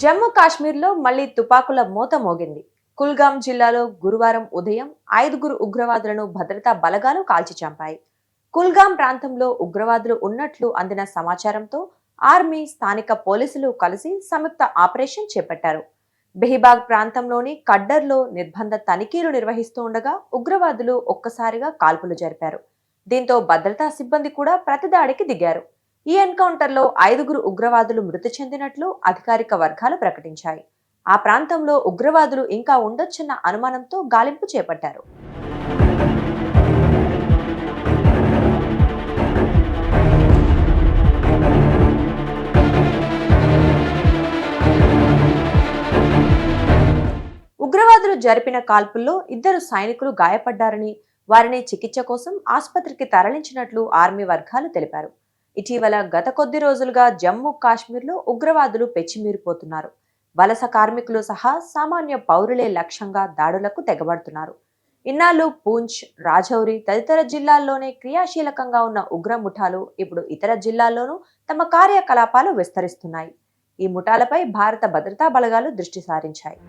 జమ్మూ కాశ్మీర్లో మళ్లీ తుపాకుల మోత మోగింది. కుల్గాం జిల్లాలో గురువారం ఉదయం 5గురు ఉగ్రవాదులను భద్రతా బలగాలు కాల్చి చంపాయి. కుల్గాం ప్రాంతంలో ఉగ్రవాదులు ఉన్నట్లు అందిన సమాచారంతో ఆర్మీ, స్థానిక పోలీసులు కలిసి సంయుక్త ఆపరేషన్ చేపట్టారు. బెహిబాగ్ ప్రాంతంలోని కడ్డర్లో నిర్బంధ తనిఖీలు నిర్వహిస్తూ ఉండగా ఉగ్రవాదులు ఒక్కసారిగా కాల్పులు జరిపారు. దీంతో భద్రతా సిబ్బంది కూడా ప్రతిదాడికి దిగారు. ఈ ఎన్కౌంటర్లో 5గురు ఉగ్రవాదులు మృతి చెందినట్లు అధికారిక వర్గాలు ప్రకటించాయి. ఆ ప్రాంతంలో ఉగ్రవాదులు ఇంకా ఉండొచ్చన్న అనుమానంతో గాలింపు చేపట్టారు. ఉగ్రవాదులు జరిపిన కాల్పుల్లో 2 సైనికులు గాయపడ్డారని, వారిని చికిత్స కోసం ఆసుపత్రికి తరలించినట్లు ఆర్మీ వర్గాలు తెలిపారు. ఇటీవల గత కొద్ది రోజులుగా జమ్మూ కాశ్మీర్లో ఉగ్రవాదులు పెచ్చిమీరిపోతున్నారు. వలస కార్మికులు సహా సామాన్య పౌరులే లక్ష్యంగా దాడులకు తెగబడుతున్నారు. ఇన్నాళ్లు పూంచ్, రాజౌరి తదితర జిల్లాల్లోనే క్రియాశీలకంగా ఉన్న ఉగ్ర ముఠాలు ఇప్పుడు ఇతర జిల్లాల్లోనూ తమ కార్యకలాపాలు విస్తరిస్తున్నాయి. ఈ ముఠాలపై భారత భద్రతా బలగాలు దృష్టి సారించాయి.